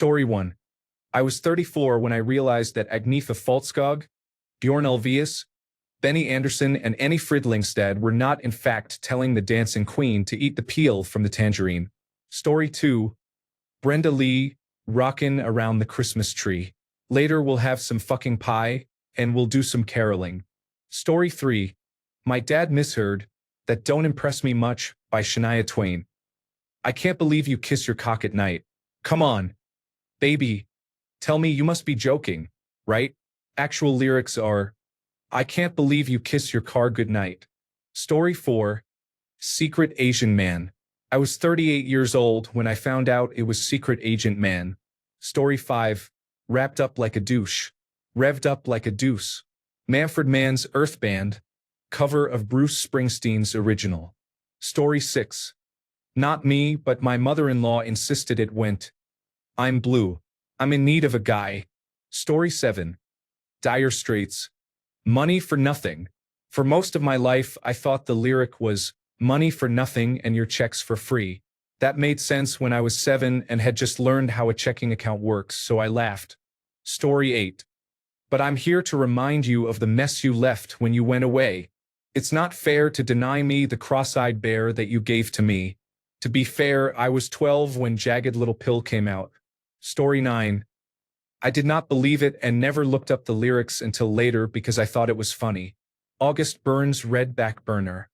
Story 1. I was 34 when I realized that Agnetha Falskog, Bjorn Ulvaeus, Benny Andersson and Annie Fridlingstad were not in fact telling the dancing queen to eat the peel from the tangerine. Story 2. Brenda Lee, rockin' around the Christmas tree. Later we'll have some fucking pie, and we'll do some caroling. Story 3. My dad misheard, That Don't Impress Me Much, by Shania Twain. I can't believe you kiss your cock at night. Come on. Baby. Tell me you must be joking, right? Actual lyrics are, I can't believe you kiss your car goodnight. Story 4. Secret Asian Man. I was 38 years old when I found out it was Secret Agent Man. Story 5. Wrapped Up Like a Douche. Revved Up Like a Deuce. Manfred Mann's Earth Band. Cover of Bruce Springsteen's original. Story 6. Not me, but my mother-in-law insisted it went. I'm blue. I'm in need of a guy. Story 7. Dire Straits. Money for nothing. For most of my life, I thought the lyric was, money for nothing and your checks for free. That made sense when I was 7 and had just learned how a checking account works, so I laughed. Story 8. But I'm here to remind you of the mess you left when you went away. It's not fair to deny me the cross-eyed bear that you gave to me. To be fair, I was 12 when Jagged Little Pill came out. Story 9. I did not believe it and never looked up the lyrics until later because I thought it was funny. August Burns' Red Back Burner.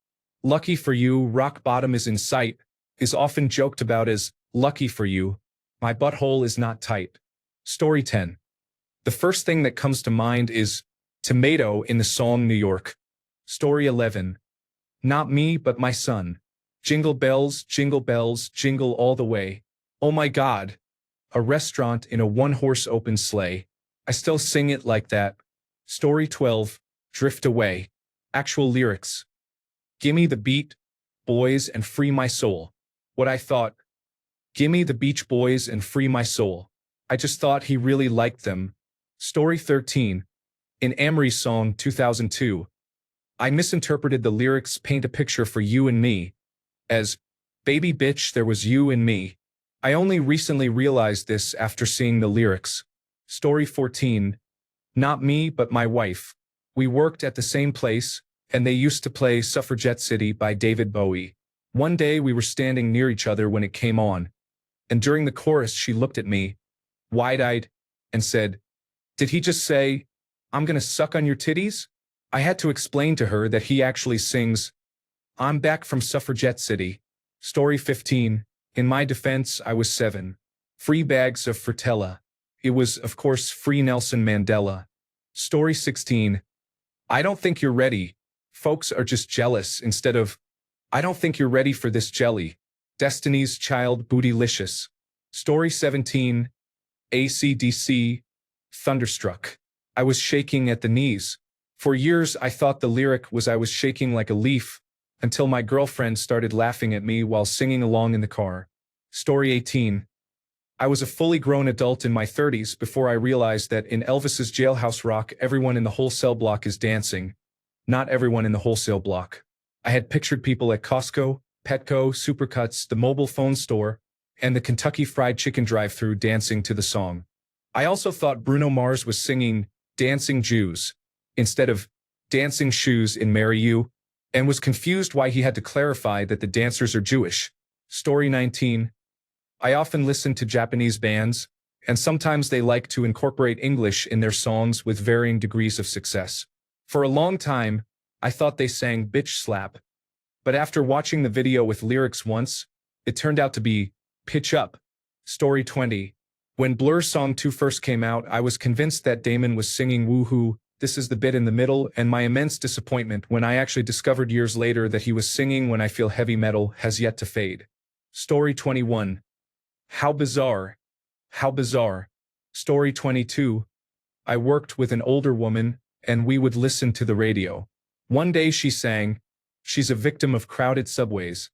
Lucky for you, rock bottom is in sight, is often joked about as, lucky for you, my butthole is not tight. Story 10. The first thing that comes to mind is tomato in the song New York. Story 11. Not me, but my son. Jingle bells, jingle all the way. Oh my God. A restaurant in a one-horse open sleigh. I still sing it like that. Story 12. Drift Away. Actual lyrics. Gimme the beat, boys, and free my soul. What I thought. Gimme the Beach Boys and free my soul. I just thought he really liked them. Story 13. In Amory's song 2002. I misinterpreted the lyrics paint a picture for you and me as, baby bitch, there was you and me. I only recently realized this after seeing the lyrics. Story 14. Not me, but my wife. We worked at the same place, and they used to play Suffragette City by David Bowie. One day we were standing near each other when it came on, and during the chorus she looked at me, wide-eyed, and said, did he just say, I'm gonna suck on your titties? I had to explain to her that he actually sings, I'm back from Suffragette City. Story 15. In my defense, I was 7. Free bags of Frutella. It was, of course, free Nelson Mandela. Story 16. I don't think you're ready. Folks are just jealous instead of, I don't think you're ready for this jelly. Destiny's Child Bootylicious. Story 17. AC/DC. Thunderstruck. I was shaking at the knees. For years, I thought the lyric was I was shaking like a leaf, until my girlfriend started laughing at me while singing along in the car. Story 18. I was a fully grown adult in my 30s before I realized that in Elvis's Jailhouse Rock everyone in the wholesale block is dancing. Not everyone in the wholesale block. I had pictured people at Costco, Petco, Supercuts, the mobile phone store, and the Kentucky Fried Chicken drive-thru dancing to the song. I also thought Bruno Mars was singing Dancing Jews instead of Dancing Shoes in Marry You, and was confused why he had to clarify that the dancers are Jewish. Story 19. I often listen to Japanese bands, and sometimes they like to incorporate English in their songs with varying degrees of success. For a long time, I thought they sang bitch slap, but after watching the video with lyrics once, it turned out to be pitch up. Story 20. When Blur's song 2 first came out, I was convinced that Damon was singing woohoo, this is the bit in the middle, and my immense disappointment when I actually discovered years later that he was singing When I Feel Heavy Metal has yet to fade. Story 21. How bizarre. How bizarre. Story 22. I worked with an older woman, and we would listen to the radio. One day she sang, she's a victim of crowded subways,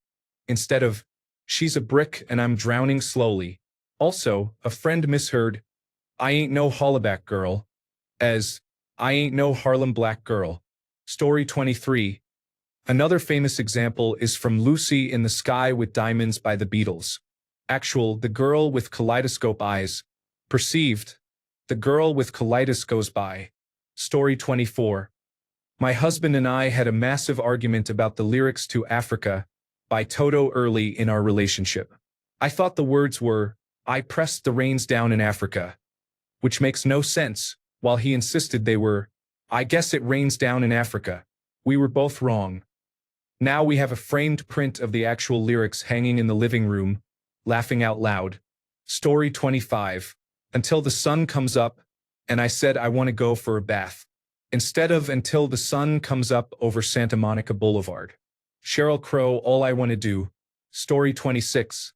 instead of, she's a brick and I'm drowning slowly. Also, a friend misheard, I ain't no hollaback girl, as, I ain't no Harlem black girl. Story 23. Another famous example is from Lucy in the Sky with Diamonds by the Beatles. Actual, the girl with kaleidoscope eyes, Perceived. The girl with colitis goes by. Story 24. My husband and I had a massive argument about the lyrics to Africa by Toto early in our relationship. I thought the words were, I pressed the rains down in Africa, which makes no sense, while he insisted they were, I guess it rains down in Africa. We were both wrong. Now we have a framed print of the actual lyrics hanging in the living room, laughing out loud. Story 25. Until the sun comes up, and I said I want to go for a bath. Instead of until the sun comes up over Santa Monica Boulevard. Sheryl Crow, All I Want to Do. Story 26.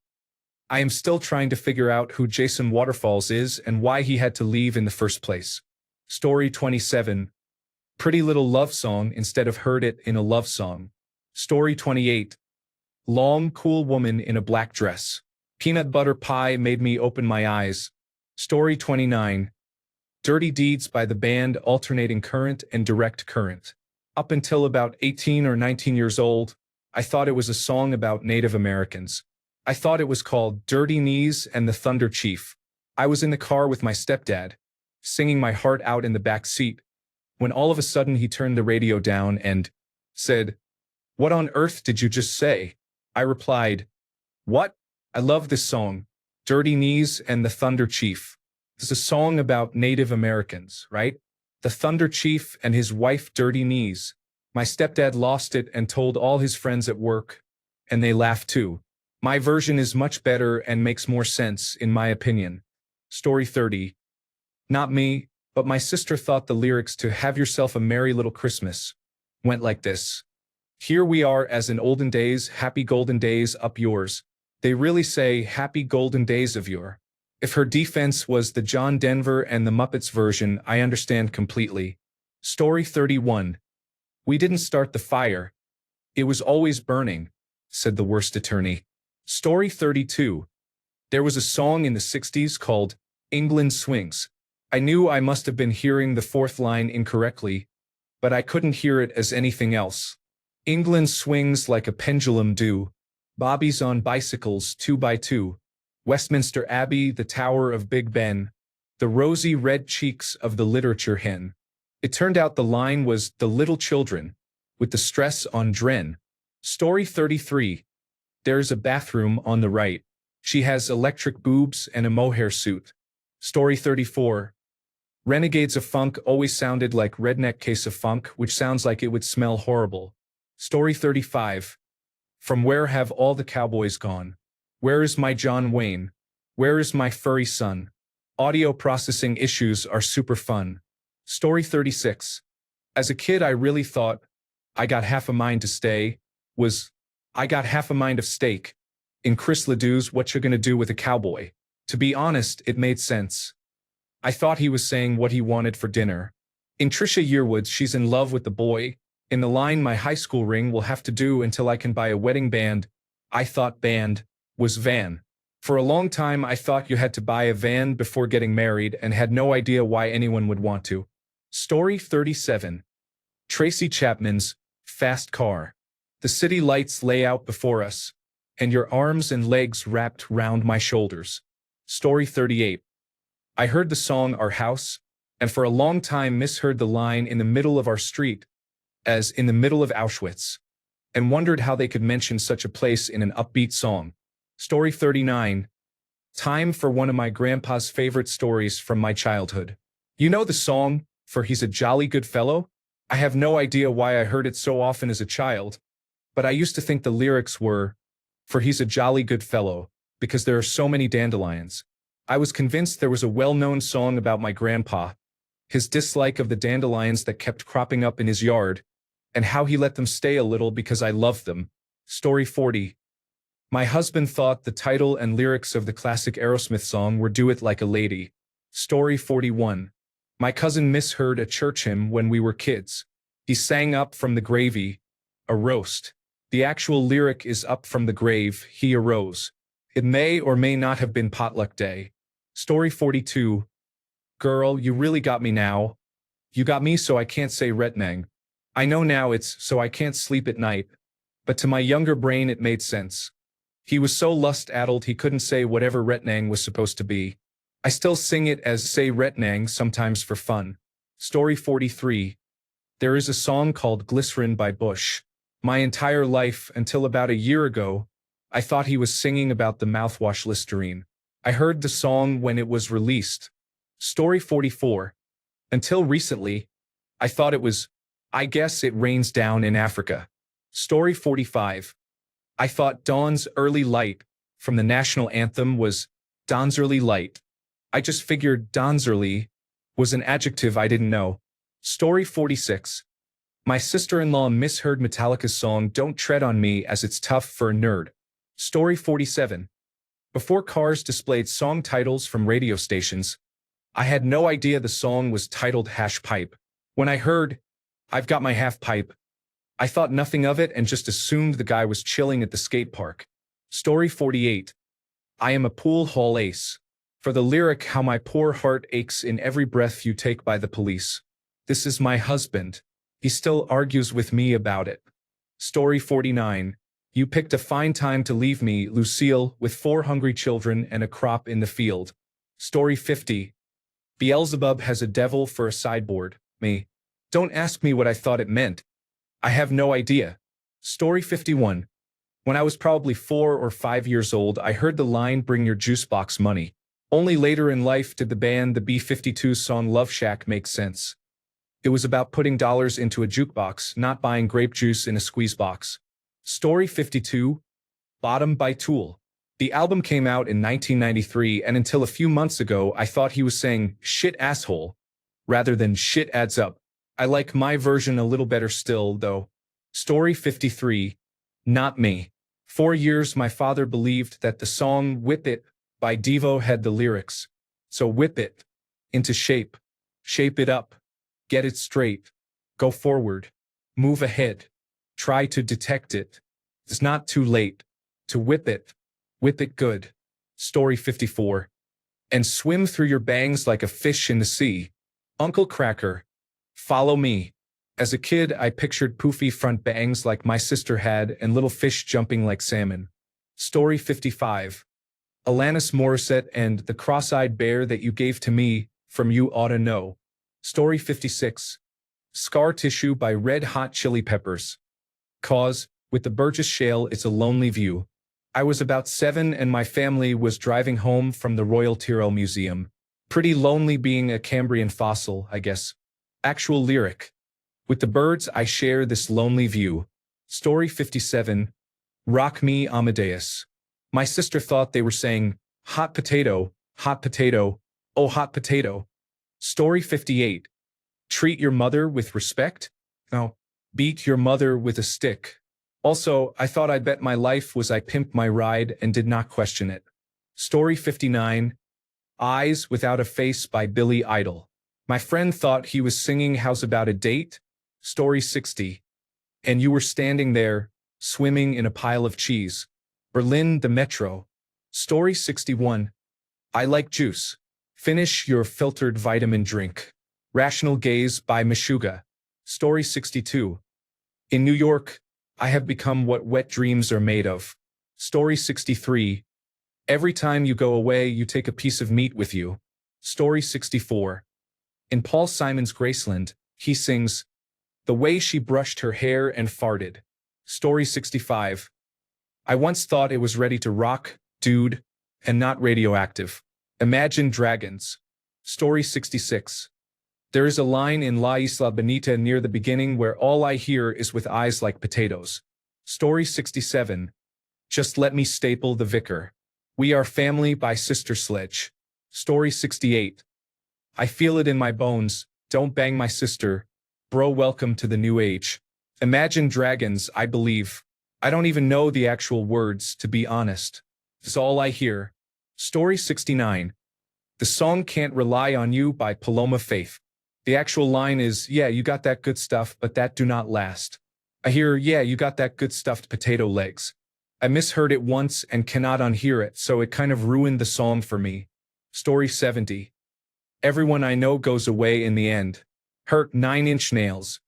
I am still trying to figure out who Jason Waterfalls is and why he had to leave in the first place. Story 27. Pretty Little Love Song instead of Heard It in a Love Song. Story 28. Long, cool woman in a black dress. Peanut butter pie made me open my eyes. Story 29. Dirty Deeds by the band Alternating Current and Direct Current. Up until about 18 or 19 years old, I thought it was a song about Native Americans. I thought it was called Dirty Knees and the Thunder Chief. I was in the car with my stepdad, singing my heart out in the back seat, when all of a sudden he turned the radio down and said, "What on earth did you just say?" I replied, "What? I love this song, Dirty Knees and the Thunder Chief. It's a song about Native Americans, right? The Thunder Chief and his wife Dirty Knees." My stepdad lost it and told all his friends at work, and they laughed too. My version is much better and makes more sense, in my opinion. Story 30. Not me, but my sister thought the lyrics to Have Yourself a Merry Little Christmas went like this. Here we are as in olden days, happy golden days up yours. They really say happy golden days of yore. If her defense was the John Denver and the Muppets version, I understand completely. Story 31. We didn't start the fire. It was always burning, said the worst attorney. Story 32. There was a song in the 60s called England Swings. I knew I must have been hearing the fourth line incorrectly, but I couldn't hear it as anything else. England swings like a pendulum do. Bobbies on bicycles 2x2. Westminster Abbey, the Tower of Big Ben. The rosy red cheeks of the literature hen. It turned out the line was the little children, with the stress on dren. Story 33. There's a bathroom on the right. She has electric boobs and a mohair suit. Story 34. Renegades of Funk always sounded like Redneck Case of Funk, which sounds like it would smell horrible. Story 35. From where have all the cowboys gone? Where is my John Wayne? Where is my furry son? Audio processing issues are super fun. Story 36. As a kid I really thought, I got half a mind to stay, was, I got half a mind of steak. In Chris Ledoux's What You Gonna Do with a Cowboy. To be honest, it made sense. I thought he was saying what he wanted for dinner. In Trisha Yearwood's She's in Love with the Boy, in the line my high school ring will have to do until I can buy a wedding band, I thought band was van. For a long time I thought you had to buy a van before getting married and had no idea why anyone would want to. Story 37. Tracy Chapman's Fast Car. The city lights lay out before us, and your arms and legs wrapped round my shoulders. Story 38. I heard the song Our House, and for a long time misheard the line in the middle of our street, as in the middle of Auschwitz, and wondered how they could mention such a place in an upbeat song. Story 39. Time for one of my grandpa's favorite stories from my childhood. You know the song, For He's a Jolly Good Fellow? I have no idea why I heard it so often as a child, but I used to think the lyrics were, For he's a jolly good fellow, because there are so many dandelions. I was convinced there was a well-known song about my grandpa, his dislike of the dandelions that kept cropping up in his yard, and how he let them stay a little because I loved them. Story 40. My husband thought the title and lyrics of the classic Aerosmith song were Do It Like a Lady. Story 41. My cousin misheard a church hymn when we were kids. He sang Up from the Gravy, a roast. The actual lyric is Up from the grave, he arose. It may or may not have been potluck day. Story 42. Girl, you really got me now. You got me so I can't say retnang. I know now it's so I can't sleep at night. But to my younger brain it made sense. He was so lust-addled he couldn't say whatever retnang was supposed to be. I still sing it as say retnang sometimes for fun. Story 43. There is a song called Glycerin by Bush. My entire life, until about a year ago, I thought he was singing about the mouthwash Listerine. I heard the song when it was released. Story 44. Until recently, I thought it was, I guess it rains down in Africa. Story 45. I thought Dawn's Early Light from the national anthem was Dawn's Early Light. I just figured Dawn's Early was an adjective I didn't know. Story 46. My sister-in-law misheard Metallica's song Don't Tread on Me as it's tough for a nerd. Story 47. Before cars displayed song titles from radio stations, I had no idea the song was titled Hash Pipe. When I heard, I've got my half pipe, I thought nothing of it and just assumed the guy was chilling at the skate park. Story 48. I am a pool hall ace. For the lyric How My Poor Heart Aches in Every Breath You Take by the Police. This is my husband. He still argues with me about it. Story 49. You picked a fine time to leave me, Lucille, with 4 hungry children and a crop in the field. Story 50. Beelzebub has a devil for a sideboard. Me. Don't ask me what I thought it meant. I have no idea. Story 51. When I was probably 4 or 5 years old, I heard the line Bring Your Juice Box Money. Only later in life did the band the B-52's song Love Shack make sense. It was about putting dollars into a jukebox, not buying grape juice in a squeeze box. Story 52. Bottom by Tool. The album came out in 1993, and until a few months ago I thought he was saying shit asshole rather than shit adds up. I like my version a little better still, though. Story 53. Not me. For years my father believed that the song Whip It by Devo had the lyrics. So whip it into shape. Shape it up. Get it straight. Go forward. Move ahead. Try to detect it. It's not too late to whip it. Whip it good. Story 54. And swim through your bangs like a fish in the sea. Uncle Cracker. Follow me. As a kid, I pictured poofy front bangs like my sister had and little fish jumping like salmon. Story 55. Alanis Morissette and The Cross-Eyed Bear That You Gave to Me, From You Oughta Know. Story 56. Scar Tissue by Red Hot Chili Peppers. Cause, with the Burgess Shale, it's a lonely view. I was about 7 and my family was driving home from the Royal Tyrrell Museum. Pretty lonely being a Cambrian fossil, I guess. Actual lyric. With the birds I share this lonely view. Story 57. Rock Me Amadeus. My sister thought they were saying, hot potato, oh hot potato. Story 58. Treat your mother with respect? No. Beat your mother with a stick. Also, I thought I bet my life was I pimped my ride and did not question it. Story 59. Eyes Without a Face by Billy Idol. My friend thought he was singing How's About a Date? Story 60. And you were standing there, swimming in a pile of cheese. Berlin, the Metro. Story 61. I Like Juice. Finish your filtered vitamin drink. Rational Gaze by Meshuggah. Story 62. In New York, I have become what wet dreams are made of. Story 63. Every time you go away, you take a piece of meat with you. Story 64. In Paul Simon's Graceland, he sings, The Way She Brushed Her Hair and Farted. Story 65. I once thought it was ready to rock, dude, and not radioactive. Imagine Dragons. Story 66. There is a line in La Isla Bonita near the beginning where all I hear is with eyes like potatoes. Story 67. Just Let Me Staple the Vicar. We Are Family by Sister Sledge. Story 68. I feel it in my bones, don't bang my sister. Bro, welcome to the new age. Imagine Dragons, I believe. I don't even know the actual words, to be honest. It's all I hear. Story 69. The song Can't Rely on You by Paloma Faith. The actual line is, yeah, you got that good stuff, but that do not last. I hear, yeah, you got that good stuffed potato legs. I misheard it once and cannot unhear it, so it kind of ruined the song for me. Story 70. Everyone I know goes away in the end. Hurt 9-inch nails.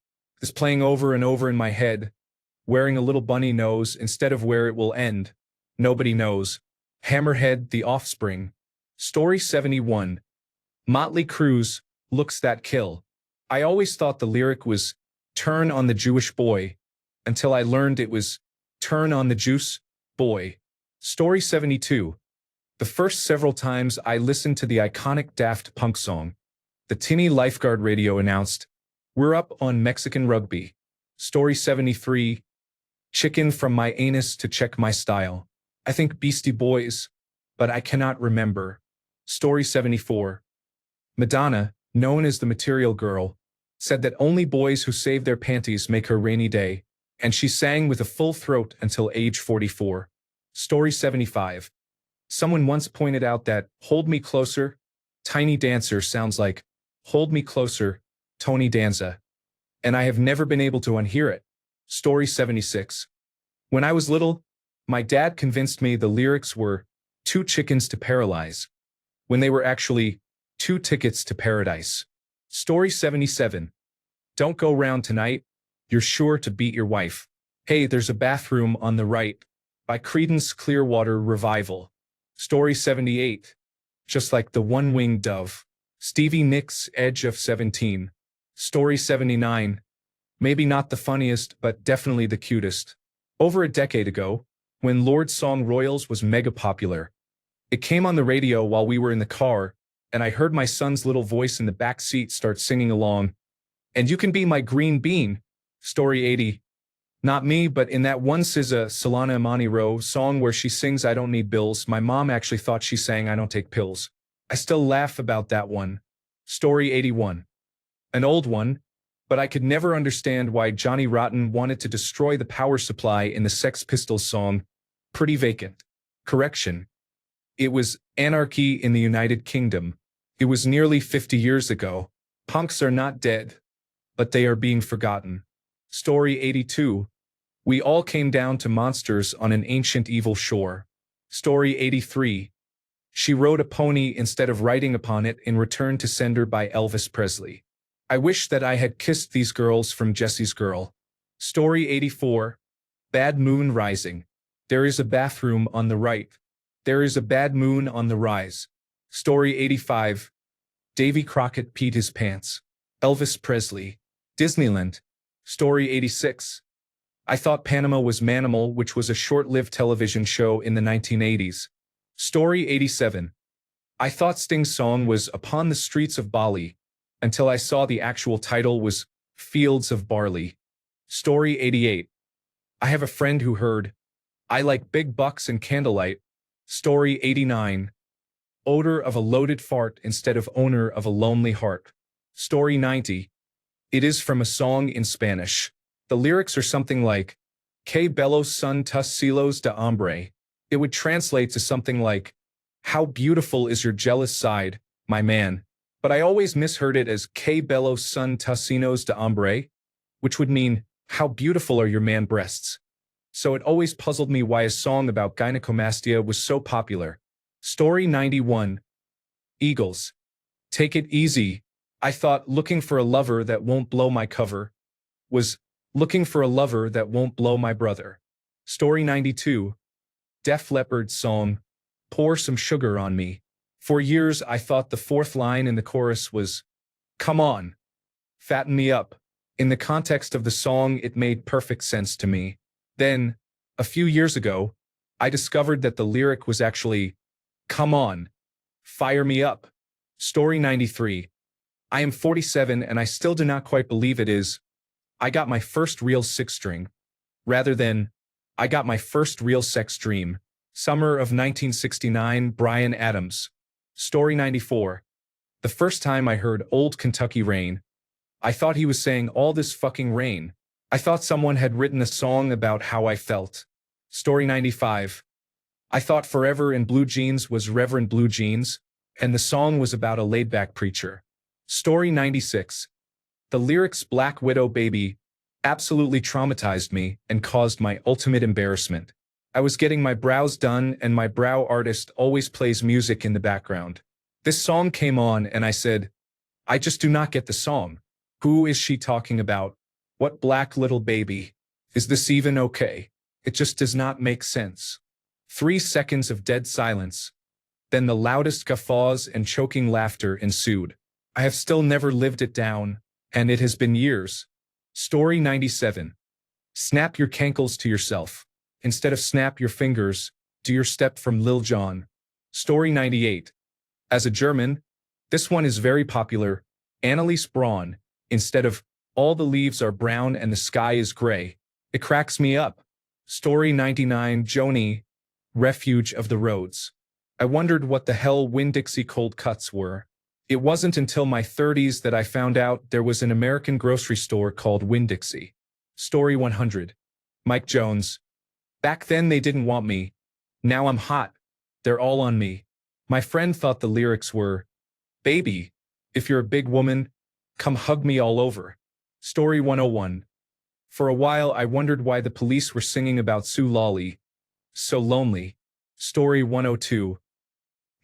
Is playing over and over in my head. Wearing a little bunny nose instead of where it will end. Nobody knows. Hammerhead, The Offspring. Story 71. Motley Crue's Looks That Kill. I always thought the lyric was turn on the Jewish boy until I learned it was turn on the juice, boy. Story 72. The first several times I listened to the iconic Daft Punk song, the tinny lifeguard radio announced, "We're up on Mexican rugby." Story 73. Chicken from my anus to check my style. I think Beastie Boys, but I cannot remember. Story 74. Madonna, known as the Material Girl, said that only boys who save their panties make her rainy day, and she sang with a full throat until age 44. Story 75. Someone once pointed out that Hold Me Closer, Tiny Dancer sounds like Hold Me Closer, Tony Danza, and I have never been able to unhear it. Story 76. When I was little, my dad convinced me the lyrics were two chickens to paralyze, when they were actually two tickets to paradise. Story 77. Don't go round tonight, you're sure to beat your wife. Hey, there's a bathroom on the right, by Creedence Clearwater Revival. Story 78. Just like the one-winged dove. Stevie Nicks' Edge of 17. Story 79. Maybe not the funniest, but definitely the cutest. Over a decade ago, when Lord's Song Royals was mega popular, it came on the radio while we were in the car, and I heard my son's little voice in the back seat start singing along. And you can be my green bean. Story 80. Not me, but in that one SZA, Solana Imani Rowe song where she sings I Don't Need Bills, my mom actually thought she sang I Don't Take Pills. I still laugh about that one. Story 81. An old one, but I could never understand why Johnny Rotten wanted to destroy the power supply in the Sex Pistols song, Pretty Vacant. Correction. It was Anarchy in the United Kingdom. It was nearly 50 years ago. Punks are not dead, but they are being forgotten. Story 82. We all came down to monsters on an ancient evil shore. Story 83. She rode a pony instead of riding upon it in Return to Sender by Elvis Presley. I wish that I had kissed these girls from Jesse's Girl. Story 84. Bad Moon Rising. There is a bathroom on the right. There is a bad moon on the rise. Story 85. Davy Crockett peed his pants. Elvis Presley. Disneyland. Story 86. I thought Panama was Manimal, which was a short-lived television show in the 1980s. Story 87. I thought Sting's song was Upon the Streets of Bali, until I saw the actual title was Fields of Barley. Story 88. I have a friend who heard I Like Big Bucks and Candlelight. Story 89. Odor of a loaded fart instead of owner of a lonely heart. Story 90. It is from a song in Spanish. The lyrics are something like, Que bellos son tus celos de hombre. It would translate to something like, How beautiful is your jealous side, my man. But I always misheard it as Que bellos son tus de hombre, which would mean, How beautiful are your man breasts. So it always puzzled me why a song about gynecomastia was so popular. Story 91. Eagles. Take it easy. I thought looking for a lover that won't blow my cover was looking for a lover that won't blow my brother. Story 92. Def Leppard's song, Pour Some Sugar on Me. For years I thought the fourth line in the chorus was, Come on, fatten me up. In the context of the song, it made perfect sense to me. Then, a few years ago, I discovered that the lyric was actually, Come on, fire me up. Story 93. I am 47 and I still do not quite believe it is, I got my first real six-string, rather than, I got my first real sex dream. Summer of 1969, Bryan Adams. Story 94. The first time I heard Old Kentucky Rain, I thought he was saying all this fucking rain. I thought someone had written a song about how I felt. Story 95. I thought Forever in Blue Jeans was Reverend Blue Jeans, and the song was about a laid-back preacher. Story 96. The lyrics Black Widow Baby absolutely traumatized me and caused my ultimate embarrassment. I was getting my brows done and my brow artist always plays music in the background. This song came on and I said, I just do not get the song. Who is she talking about? What black little baby? Is this even okay? It just does not make sense. 3 seconds of dead silence. Then the loudest guffaws and choking laughter ensued. I have still never lived it down, and it has been years. Story 97. Snap your cankles to yourself. Instead of snap your fingers, do your step from Lil Jon. Story 98. As a German, this one is very popular. Anneliese Braun, instead of all the leaves are brown and the sky is gray. It cracks me up. Story 99. Joni, refuge of the roads. I wondered what the hell Winn-Dixie cold cuts were. It wasn't until my 30s that I found out there was an American grocery store called Winn-Dixie. Story 100. Mike Jones. Back then they didn't want me. Now I'm hot. They're all on me. My friend thought the lyrics were, "Baby, if you're a big woman, come hug me all over." Story 101. For a while I wondered why the police were singing about Sue Lawley. So lonely. Story 102.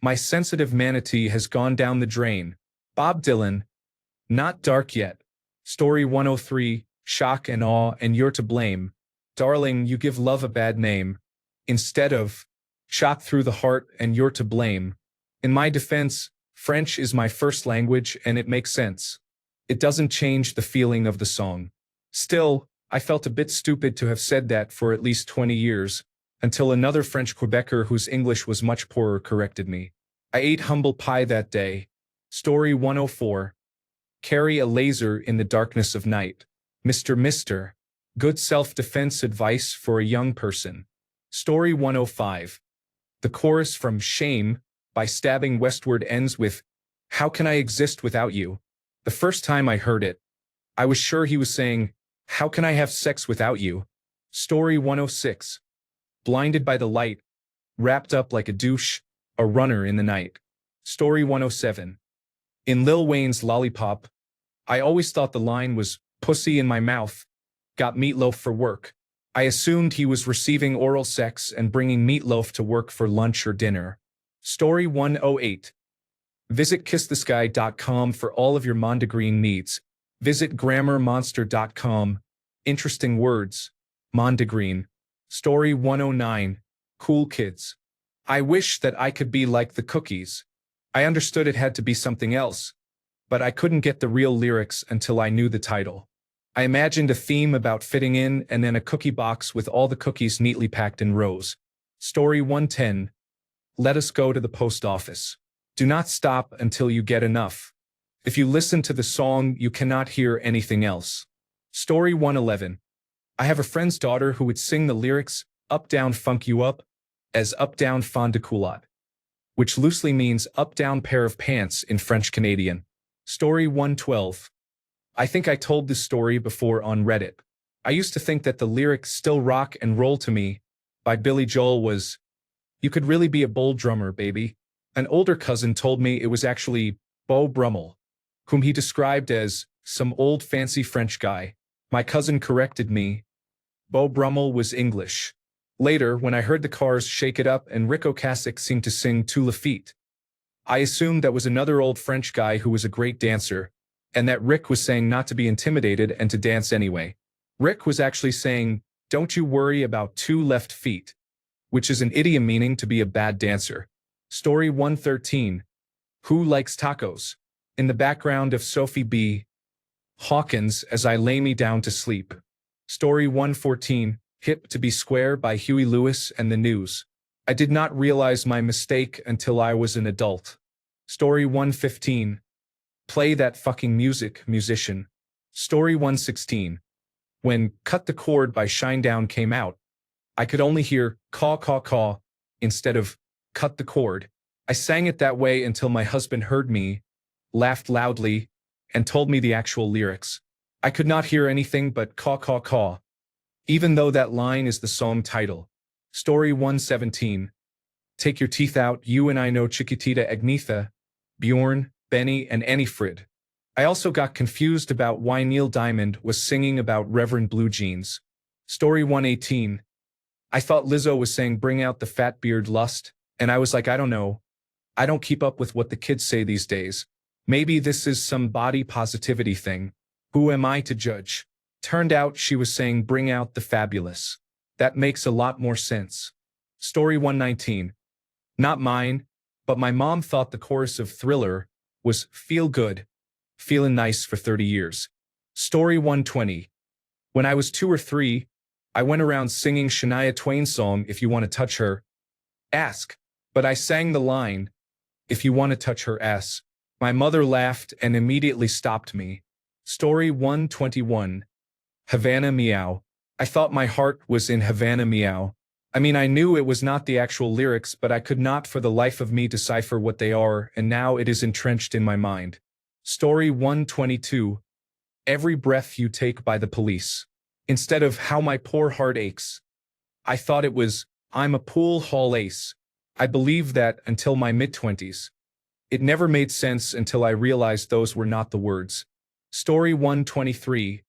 My sensitive manatee has gone down the drain. Bob Dylan. Not dark yet. Story 103. Shock and awe and you're to blame. Darling, you give love a bad name. Instead of shot through the heart and you're to blame. In my defense, French is my first language and it makes sense. It doesn't change the feeling of the song. Still, I felt a bit stupid to have said that for at least 20 years, until another French Quebecer whose English was much poorer corrected me. I ate humble pie that day. Story 104. Carry a laser in the darkness of night. Mr. Good self-defense advice for a young person. Story 105. The chorus from Shame by Stabbing Westward ends with, "How can I exist without you?" The first time I heard it, I was sure he was saying, "How can I have sex without you?" Story 106. Blinded by the light, wrapped up like a douche, a runner in the night. Story 107. In Lil Wayne's Lollipop, I always thought the line was, "Pussy in my mouth, got meatloaf for work." I assumed he was receiving oral sex and bringing meatloaf to work for lunch or dinner. Story 108. Visit kissthisguy.com for all of your Mondegreen needs. Visit grammarmonster.com. Interesting words. Mondegreen. Story 109. Cool kids. I wish that I could be like the cookies. I understood it had to be something else, but I couldn't get the real lyrics until I knew the title. I imagined a theme about fitting in and then a cookie box with all the cookies neatly packed in rows. Story 110. Let us go to the post office. Do not stop until you get enough. If you listen to the song, you cannot hear anything else. Story 111. I have a friend's daughter who would sing the lyrics, "Up Down Funk You Up," as "Up Down Fond de Culotte," which loosely means "up down pair of pants" in French Canadian. Story 112. I think I told this story before on Reddit. I used to think that the lyric "Still Rock and Roll to Me" by Billy Joel was, "You could really be a bowl drummer, baby." An older cousin told me it was actually Beau Brummel, whom he described as some old fancy French guy. My cousin corrected me. Beau Brummel was English. Later, when I heard the Cars Shake It Up and Rick Ocasek seemed to sing "To Lafitte," I assumed that was another old French guy who was a great dancer, and that Rick was saying not to be intimidated and to dance anyway. Rick was actually saying, "Don't you worry about 2 left feet," which is an idiom meaning to be a bad dancer. Story 113. Who likes tacos? In the background of Sophie B. Hawkins as I lay me down to sleep. Story 114. Hip to be Square by Huey Lewis and the News. I did not realize my mistake until I was an adult. Story 115. Play that fucking music, musician. Story 116. When Cut the Cord by Shinedown came out, I could only hear "caw caw caw" instead of "cut the cord." I sang it that way until my husband heard me, laughed loudly, and told me the actual lyrics. I could not hear anything but "caw caw caw," even though that line is the song title. Story 117. Take Your Teeth Out, You and I Know Chiquitita Agnetha, Bjorn, Benny, and Annifrid. I also got confused about why Neil Diamond was singing about Reverend Blue Jeans. Story 118. I thought Lizzo was saying "Bring Out the Fat Beard Lust," and I was like, I don't know. I don't keep up with what the kids say these days. Maybe this is some body positivity thing. Who am I to judge? Turned out she was saying "Bring Out the Fabulous." That makes a lot more sense. Story 119. Not mine, But my mom thought the chorus of Thriller was feel good, feeling nice for 30 years. Story 120. When I was 2 or 3, I went around singing Shania Twain's song, If You Want to Touch Her, Ask. But I sang the line, If you want to touch her ass. My mother laughed and immediately stopped me. Story 121. Havana Meow. I thought my heart was in Havana Meow. I mean, I knew it was not the actual lyrics, but I could not for the life of me decipher what they are, and now it is entrenched in my mind. Story 122. Every breath you take by the police. Instead of how my poor heart aches, I thought it was, I'm a pool hall ace. I believed that until my mid-20s. It never made sense until I realized those were not the words. Story 123.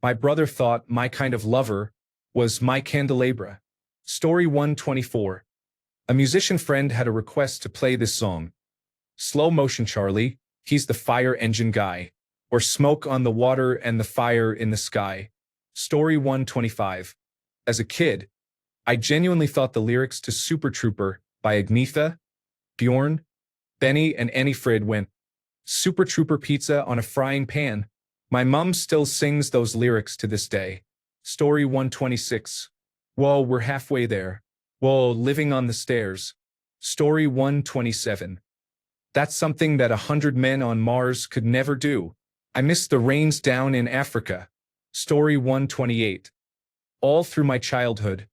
My brother thought my kind of lover was my candelabra. Story 124. A musician friend had a request to play this song. Slow motion Charlie, he's the fire engine guy. Or smoke on the water and the fire in the sky. Story 125. As a kid, I genuinely thought the lyrics to Super Trooper by Agnetha, Bjorn, Benny and Annie Frid went, Super Trooper pizza on a frying pan. My mum still sings those lyrics to this day. Story 126. Whoa, we're halfway there. Whoa, living on the stairs. Story 127. That's something that 100 men on Mars could never do. I miss the rains down in Africa. Story 128. All through my childhood,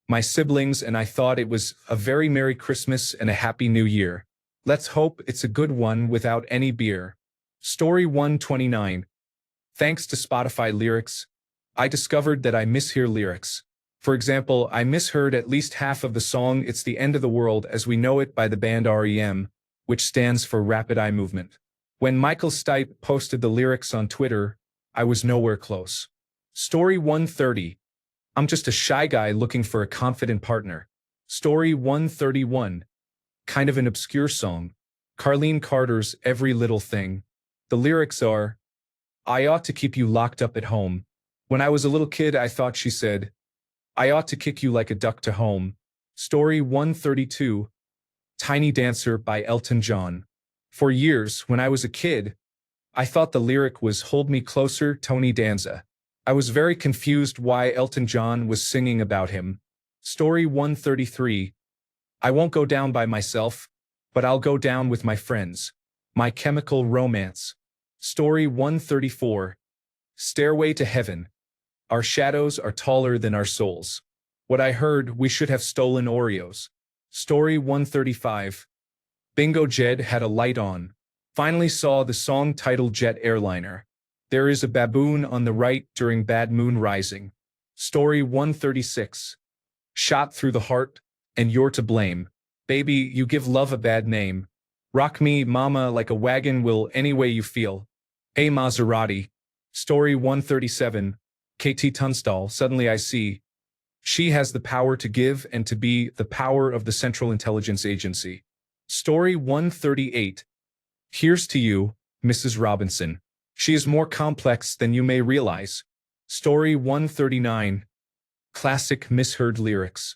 my siblings and I thought it was a very Merry Christmas and a Happy New Year. Let's hope it's a good one without any beer. Story 129. Thanks to Spotify lyrics, I discovered that I mishear lyrics. For example, I misheard at least half of the song It's the End of the World as We Know It by the band REM, which stands for Rapid Eye Movement. When Michael Stipe posted the lyrics on Twitter, I was nowhere close. Story 130. I'm just a shy guy looking for a confident partner. Story 131. Kind of an obscure song. Carlene Carter's Every Little Thing. The lyrics are, I ought to keep you locked up at home. When I was a little kid, I thought she said, I ought to kick you like a duck to home. Story 132. Tiny Dancer by Elton John. For years, when I was a kid, I thought the lyric was Hold Me Closer, Tony Danza. I was very confused why Elton John was singing about him. Story 133. I won't go down by myself, but I'll go down with my friends. My Chemical Romance. Story 134. Stairway to Heaven. Our shadows are taller than our souls. What I heard, we should have stolen Oreos. Story 135. Bingo Jed had a light on. Finally saw the song titled Jet Airliner. There is a baboon on the right during Bad Moon Rising. Story 136. Shot through the heart, and you're to blame. Baby, you give love a bad name. Rock me, mama, like a wagon will any way you feel. Hey Maserati. Story 137. KT Tunstall, suddenly I see. She has the power to give and to be the power of the Central Intelligence Agency. Story 138. Here's to you, Mrs. Robinson. She is more complex than you may realize. Story 139. Classic misheard lyrics.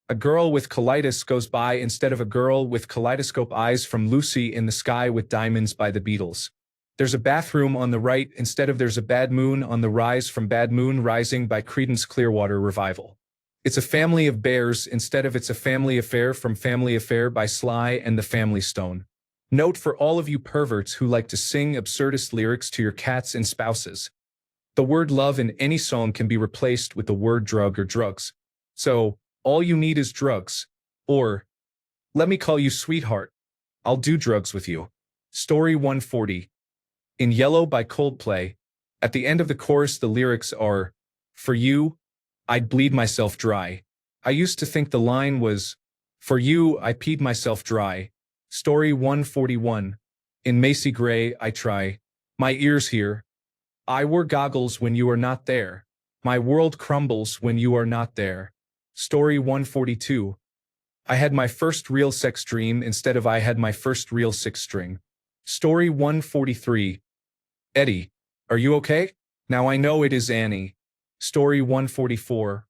A girl with colitis goes by instead of a girl with kaleidoscope eyes from Lucy in the Sky with Diamonds by the Beatles. There's a bathroom on the right instead of There's a Bad Moon on the Rise from Bad Moon Rising by Creedence Clearwater Revival. It's a family of bears instead of It's a Family Affair from Family Affair by Sly and the Family Stone. Note for all of you perverts who like to sing absurdist lyrics to your cats and spouses. The word love in any song can be replaced with the word drug or drugs. So, all you need is drugs. Or, let me call you sweetheart. I'll do drugs with you. Story 140. In Yellow by Coldplay, at the end of the chorus the lyrics are, For you, I'd bleed myself dry. I used to think the line was, For you, I peed myself dry. Story 141. In Macy Gray, I try. My ears hear. I wore goggles when you are not there. My world crumbles when you are not there. Story 142. I had my first real sex dream instead of I had my first real six string. Story 143. Eddie, are you okay? Now I know it is Annie. Story 144.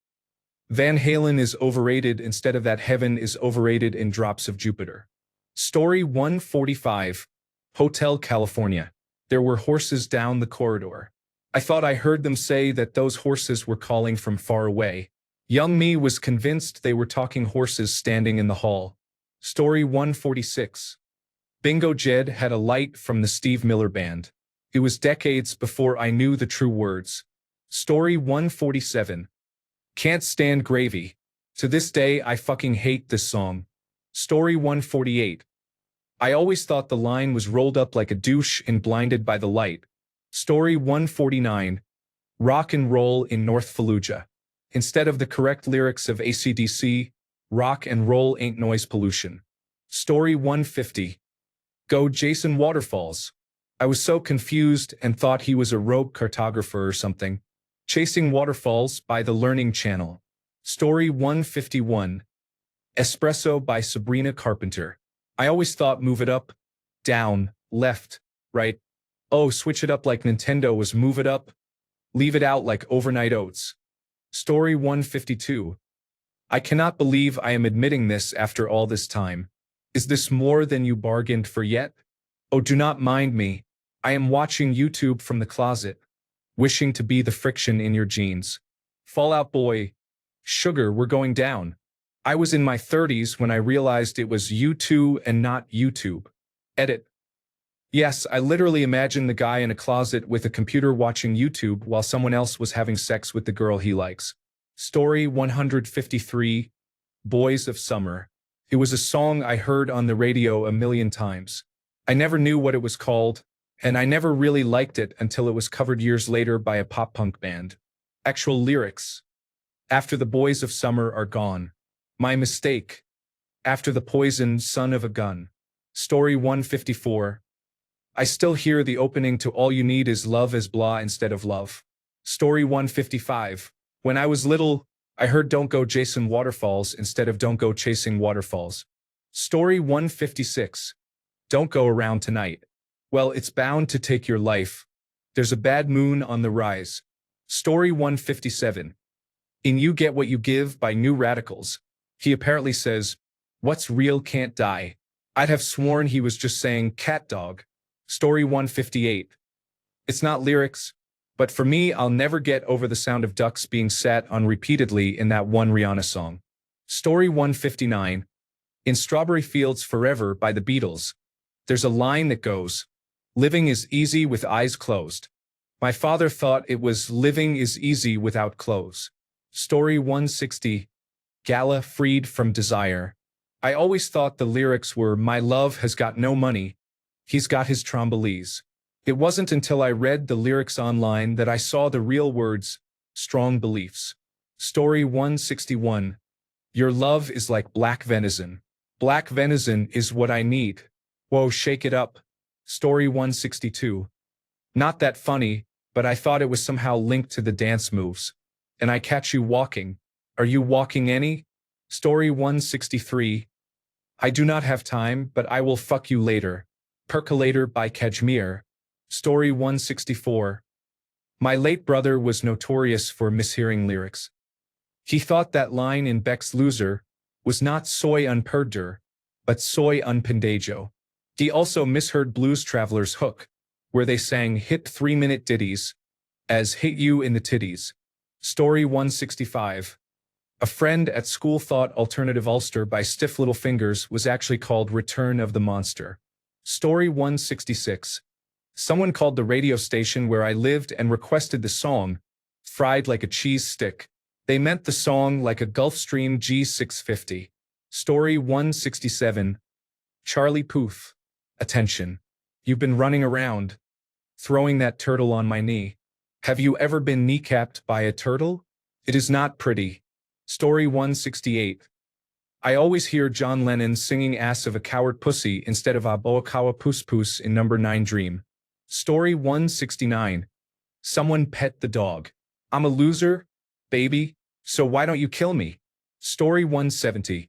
Van Halen is overrated instead of That Heaven is overrated in Drops of Jupiter. Story 145. Hotel California. There were horses down the corridor. I thought I heard them say that those horses were calling from far away. Young me was convinced they were talking horses standing in the hall. Story 146. Bingo Jed had a light from the Steve Miller Band. It was decades before I knew the true words. Story 147. Can't stand gravy. To this day I fucking hate this song. Story 148. I always thought the line was rolled up like a douche in Blinded by the Light. Story 149. Rock and roll in North Fallujah. Instead of the correct lyrics of AC/DC, rock and roll ain't noise pollution. Story 150. Go Jason Waterfalls. I was so confused and thought he was a rogue cartographer or something. Chasing Waterfalls by the Learning Channel. Story 151. Espresso by Sabrina Carpenter. I always thought move it up, down, left, right. Oh, switch it up like Nintendo was move it up, leave it out like overnight oats. Story 152. I cannot believe I am admitting this after all this time. Is this more than you bargained for yet? Oh, do not mind me. I am watching YouTube from the closet, wishing to be the friction in your jeans. Fallout Boy. Sugar, we're going down. I was in my 30s when I realized it was U2 and not YouTube. Edit. Yes, I literally imagined the guy in a closet with a computer watching YouTube while someone else was having sex with the girl he likes. Story 153. Boys of Summer. It was a song I heard on the radio a million times. I never knew what it was called, and I never really liked it until it was covered years later by a pop-punk band. Actual lyrics. After the boys of summer are gone. My mistake. After the poison, son of a gun. Story 154. I still hear the opening to All You Need Is Love as blah instead of love. Story 155. When I was little, I heard Don't Go Jason Waterfalls instead of Don't Go Chasing Waterfalls. Story 156. Don't go around tonight. Well, it's bound to take your life. There's a bad moon on the rise. Story 157. In You Get What You Give by New Radicals. He apparently says, what's real can't die. I'd have sworn he was just saying cat dog. Story 158. It's not lyrics, but for me, I'll never get over the sound of ducks being sat on repeatedly in that one Rihanna song. Story 159. In Strawberry Fields Forever by the Beatles, there's a line that goes, living is easy with eyes closed. My father thought it was living is easy without clothes. Story 160. Gala Freed from Desire. I always thought the lyrics were, my love has got no money. He's got his trombolis. It wasn't until I read the lyrics online that I saw the real words, strong beliefs. Story 161. Your love is like black venison. Black venison is what I need. Whoa, shake it up. Story 162. Not that funny, but I thought it was somehow linked to the dance moves. And I catch you walking. Are you walking any? Story 163. I do not have time, but I will fuck you later. Percolator by Kashmir. Story 164. My late brother was notorious for mishearing lyrics. He thought that line in Beck's Loser was not soy un perder, but soy un pendejo. He also misheard Blues Traveler's hook, where they sang hit 3-minute ditties, as hit you in the titties. Story 165. A friend at school thought Alternative Ulster by Stiff Little Fingers was actually called Return of the Monster. Story 166. Someone called the radio station where I lived and requested the song, Fried Like a Cheese Stick. They meant the song like a Gulfstream G650. Story 167. Charlie Puth. Attention. You've been running around, throwing that turtle on my knee. Have you ever been kneecapped by a turtle? It is not pretty. Story 168. I always hear John Lennon singing Ass of a Coward Pussy instead of Aboakawa Puss Puss in Number 9 Dream. Story 169. Someone pet the dog. I'm a loser, baby, so why don't you kill me? Story 170.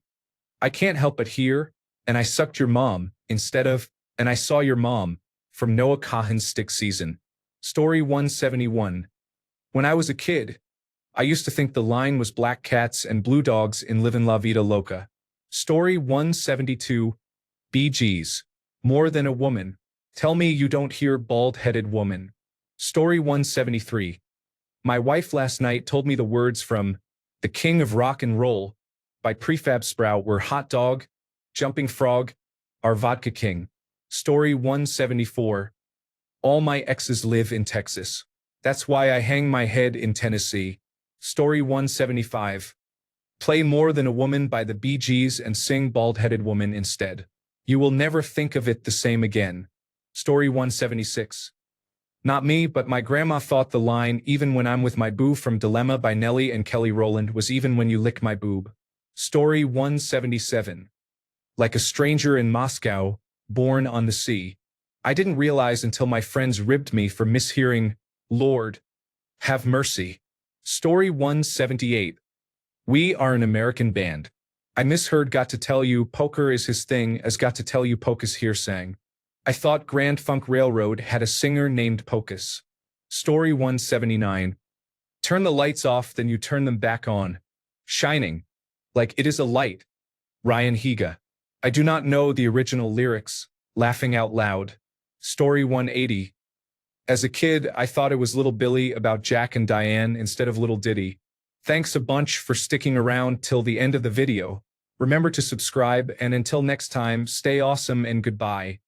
I can't help but hear, and I sucked your mom, instead of, and I saw your mom, from Noah Kahan's Stick Season. Story 171. When I was a kid, I used to think the line was black cats and blue dogs in Livin' La Vida Loca. Story 172. BGs. More than a woman. Tell me you don't hear bald-headed woman. Story 173. My wife last night told me the words from The King of Rock and Roll by Prefab Sprout were hot dog, jumping frog, our vodka king. Story 174. All my exes live in Texas. That's why I hang my head in Tennessee. Story 175. Play More Than a Woman by the Bee Gees and sing Bald-Headed Woman instead. You will never think of it the same again. Story 176. Not me, but my grandma thought the line "Even when I'm with my boo" from Dilemma by Nelly and Kelly Rowland was "Even when you lick my boob." Story 177. Like a stranger in Moscow, born on the sea. I didn't realize until my friends ribbed me for mishearing "Lord, have mercy." Story 178. We are an American band. I misheard "Got to Tell You Poker is his thing" as "Got to Tell You Pocus here" sang. I thought Grand Funk Railroad had a singer named Pocus. Story 179. Turn the lights off, then you turn them back on. Shining. Like it is a light. Ryan Higa. I do not know the original lyrics. Laughing out loud. Story 180. As a kid, I thought it was Little Billy about Jack and Diane instead of Little Diddy. Thanks a bunch for sticking around till the end of the video. Remember to subscribe, and until next time, stay awesome and goodbye.